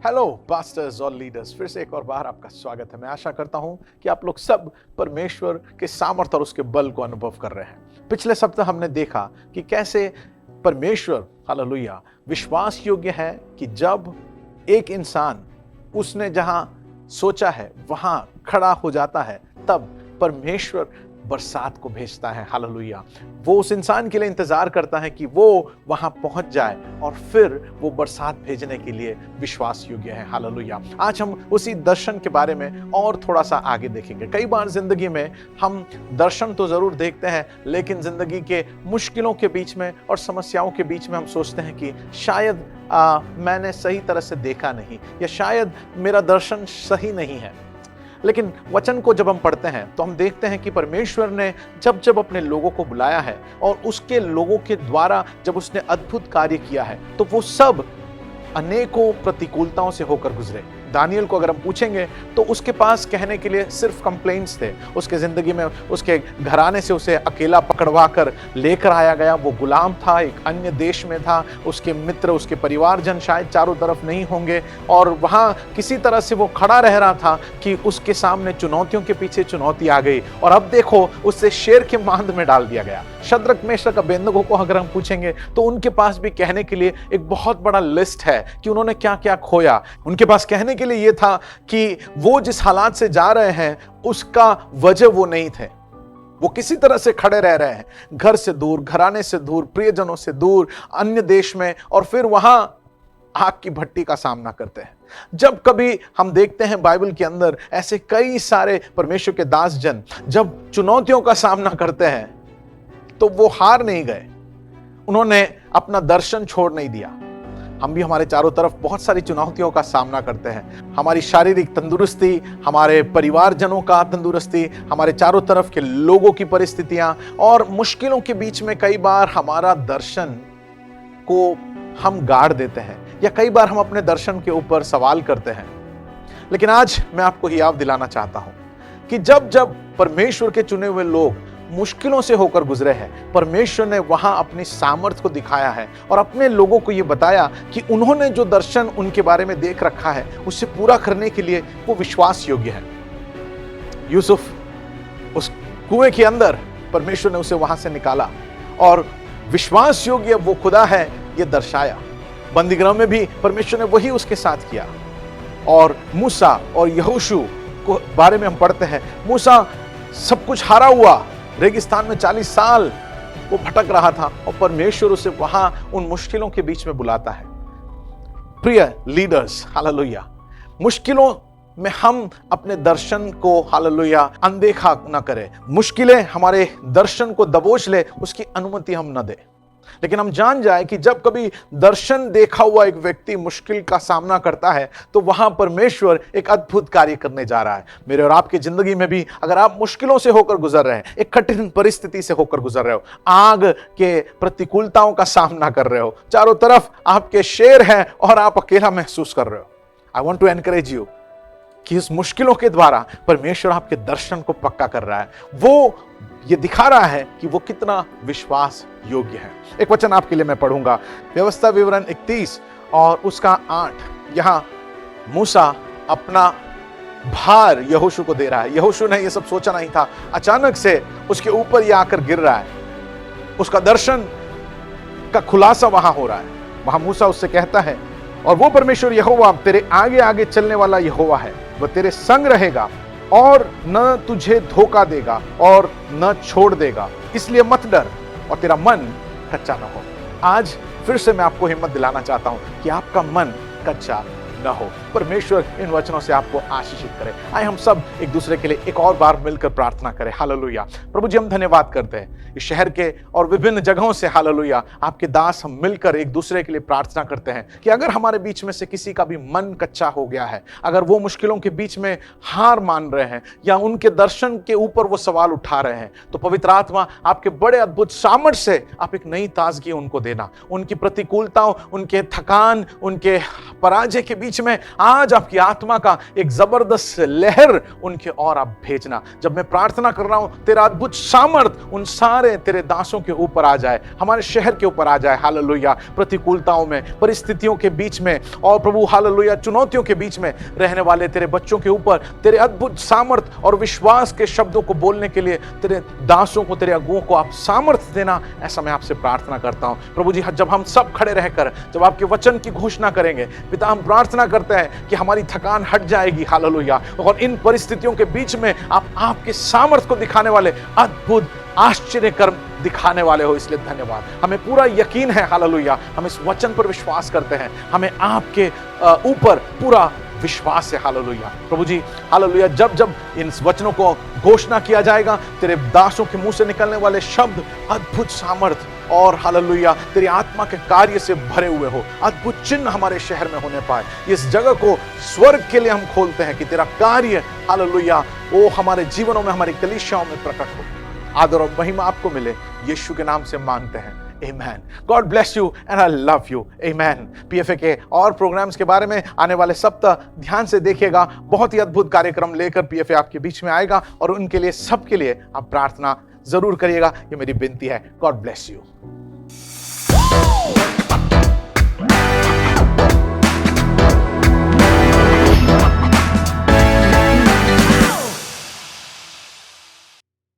Hello pastors और leaders, फिर से एक और बार आपका स्वागत है। मैं आशा करता हूं कि आप लोग सब परमेश्वर के सामर्थ और उसके बल को अनुभव कर रहे हैं। पिछले सप्ताह हमने देखा कि कैसे परमेश्वर हालेलुया विश्वास योग्य है कि जब एक इंसान उसने जहां सोचा है वहां खड़ा हो जाता है, तब परमेश्वर बरसात को भेजता है। हालेलुया, वो उस इंसान के लिए इंतजार करता है कि वो वहां पहुंच जाए और फिर वो बरसात भेजने के लिए विश्वास योग्य है। हालेलुया, आज हम उसी दर्शन के बारे में और थोड़ा सा आगे देखेंगे। कई बार जिंदगी में हम दर्शन तो जरूर देखते हैं, लेकिन जिंदगी के मुश्किलों के बीच में और समस्याओं के बीच में हम सोचते हैं कि शायद मैंने सही तरह से देखा नहीं, या शायद मेरा दर्शन सही नहीं है। लेकिन वचन को जब हम पढ़ते हैं तो हम देखते हैं कि परमेश्वर ने जब जब अपने लोगों को बुलाया है और उसके लोगों के द्वारा जब उसने अद्भुत कार्य किया है, तो वो सब अनेकों प्रतिकूलताओं से होकर गुजरे। दानियल को अगर हम पूछेंगे तो उसके पास कहने के लिए सिर्फ कंप्लेंट्स थे। उसके जिंदगी में उसके घराने से उसे अकेला पकड़वा कर लेकर आया गया। वो गुलाम था, एक अन्य देश में था। उसके मित्र, उसके परिवारजन शायद चारों तरफ नहीं होंगे, और वहां किसी तरह से वो खड़ा रह रहा था कि उसके सामने चुनौतियों के पीछे चुनौती आ गई, और अब देखो उससे शेर के मांद में डाल दिया गया। शद्रक, मेशक, अबेदनगो को अगर हम पूछेंगे तो उनके पास भी कहने के लिए एक बहुत बड़ा लिस्ट है कि उन्होंने क्या क्या खोया। उनके पास कहने के लिए यह था कि वो जिस हालात से जा रहे हैं उसका वजह वो नहीं थे। वो किसी तरह से खड़े रह रहे हैं, घर से दूर, घराने से दूर, प्रियजनों से दूर, अन्य देश में, और फिर वहां आग की भट्टी का सामना करते हैं। जब कभी हम देखते हैं बाइबल के अंदर ऐसे कई सारे परमेश्वर के दास जन जब चुनौतियों का सामना करते हैं तो वो हार नहीं गए, उन्होंने अपना दर्शन छोड़ नहीं दिया। हम भी हमारे चारों तरफ बहुत सारी चुनौतियों का सामना करते हैं। हमारी शारीरिक तंदुरुस्ती, हमारे परिवारजनों का तंदुरुस्ती, हमारे चारों तरफ के लोगों की परिस्थितियां और मुश्किलों के बीच में कई बार हमारा दर्शन को हम गाड़ देते हैं, या कई बार हम अपने दर्शन के ऊपर सवाल करते हैं। लेकिन आज मैं आपको याद दिलाना चाहता हूं कि जब जब परमेश्वर के चुने हुए लोग मुश्किलों से होकर गुजरे हैं, परमेश्वर ने वहां अपनी सामर्थ को दिखाया है और अपने लोगों को यह बताया कि उन्होंने जो दर्शन उनके बारे में देख रखा है उसे पूरा करने के लिए वो विश्वास योग्य है। यूसुफ, उस कुएं के अंदर परमेश्वर ने उसे वहां से निकाला और विश्वास योग्य वो खुदा है ये दर्शाया। बंदीगृह में भी परमेश्वर ने वही उसके साथ किया। और मूसा और यहोशू को बारे में हम पढ़ते हैं, मूसा सब कुछ हारा हुआ, रेगिस्तान में 40 साल वो भटक रहा था, और परमेश्वर उसे वहां उन मुश्किलों के बीच में बुलाता है। प्रिय लीडर्स, हालेलुया, मुश्किलों में हम अपने दर्शन को हालेलुया अनदेखा न करें। मुश्किलें हमारे दर्शन को दबोच ले, उसकी अनुमति हम न दें। लेकिन हम जान जाए कि जब कभी दर्शन देखा हुआ एक व्यक्ति मुश्किल का सामना करता है तो वहां परमेश्वर एक अद्भुत कार्य करने जा रहा है। मेरे और आपकी जिंदगी में भी अगर आप मुश्किलों से होकर गुजर रहे हैं, एक कठिन परिस्थिति से होकर गुजर रहे हो, आग के प्रतिकूलताओं का सामना कर रहे हो, चारों तरफ आपके शेर हैं और आप अकेला महसूस कर रहे हो, I want to encourage you कि इस मुश्किलों के द्वारा परमेश्वर आपके दर्शन को पक्का कर रहा है। वो ये दिखा रहा है कि वो कितना विश्वास योग्य है। एक वचन आपके लिए मैं पढ़ूंगा, व्यवस्था विवरण 31 और उसका 8। यहां मूसा अपना भार यहोशू को दे रहा है। यहोशू ने ये सब सोचा नहीं था, अचानक से उसके ऊपर ये आकर गिर रहा है। उसका दर्शन का खुलासा वहां हो रहा है। वहां मूसा उससे कहता है, और वो परमेश्वर यहोवा तेरे आगे आगे चलने वाला यहोवा है, वह तेरे संग रहेगा और न तुझे धोखा देगा और न छोड़ देगा, इसलिए मत डर और तेरा मन कच्चा न हो। आज फिर से मैं आपको हिम्मत दिलाना चाहता हूं कि आपका मन कच्चा न हो। परमेश्वर इन वचनों से आपको आशीषित करे। आइए हम सब एक दूसरे के लिए एक और बार मिलकर प्रार्थना करें। हालेलुया। प्रभु जी, हम धन्यवाद करते हैं इस शहर के और विभिन्न जगहों से, हालेलुया, आपके दास हम मिलकर एक दूसरे के लिए प्रार्थना करते हैं कि अगर हमारे बीच में से किसी का भी मन कच्चा हो गया है, अगर वो मुश्किलों के बीच में हार मान रहे हैं या उनके दर्शन के ऊपर वो सवाल उठा रहे हैं, तो पवित्र आत्मा आपके बड़े अद्भुत सामर्थ्य से आप एक नई ताजगी उनको देना। उनकी प्रतिकूलताओं, उनके थकान, उनके पराजय के बीच में आज आपकी आत्मा का एक जबरदस्त लहर उनके और आप भेजना। जब मैं प्रार्थना कर रहा हूं, तेरा अद्भुत सामर्थ उन सारे तेरे दासों के ऊपर आ जाए, हमारे शहर के ऊपर आ जाए। हालेलुया। प्रतिकूलताओं में, परिस्थितियों के बीच में और प्रभु हालेलुया चुनौतियों के बीच में रहने वाले तेरे बच्चों के ऊपर तेरे अद्भुत सामर्थ और विश्वास के शब्दों को बोलने के लिए तेरे दासों को, तेरे अगुओं को आप सामर्थ देना, ऐसा मैं आपसे प्रार्थना करता हूं। प्रभु जी, जब हम सब खड़े रहकर जब आपके वचन की घोषणा करेंगे पिता, हम प्रार्थना करते हैं कि हमारी थकान हट जाएगी। हालेलुया। और इन परिस्थितियों के बीच में आप आपके सामर्थ को दिखाने वाले, अद्भुत आश्चर्य कर्म दिखाने वाले हो, इसलिए धन्यवाद। हमें पूरा यकीन है हालेलुया, हम इस वचन पर विश्वास करते हैं, हमें आपके ऊपर पूरा विश्वास है। हालेलुया। प्रभु जी हालेलुया, जब जब इन वचनों को घोषणा किया जाएगा, तेरे दासों के मुंह से निकलने वाले शब्द अद्भुत सामर्थ और हालेलुया तेरी आत्मा के कार्य से भरे हुए हो, अद्भुत चिन्ह हमारे शहर में होने पाए। इस जगह को स्वर्ग के लिए हम खोलते हैं कि तेरा कार्य हालेलुया वो हमारे जीवनों में, हमारी कलीसियाओं में प्रकट हो। आदर और महिमा आपको मिले, यीशु के नाम से मांगते हैं, Amen. God bless you and I love you. Amen. PFA के और प्रोग्राम्स के बारे में आने वाले सप्ताह ध्यान से देखिएगा। बहुत ही अद्भुत कार्यक्रम लेकर PFA आपके बीच में आएगा और उनके लिए, सबके लिए आप प्रार्थना जरूर करिएगा, ये मेरी विनती है। God bless you.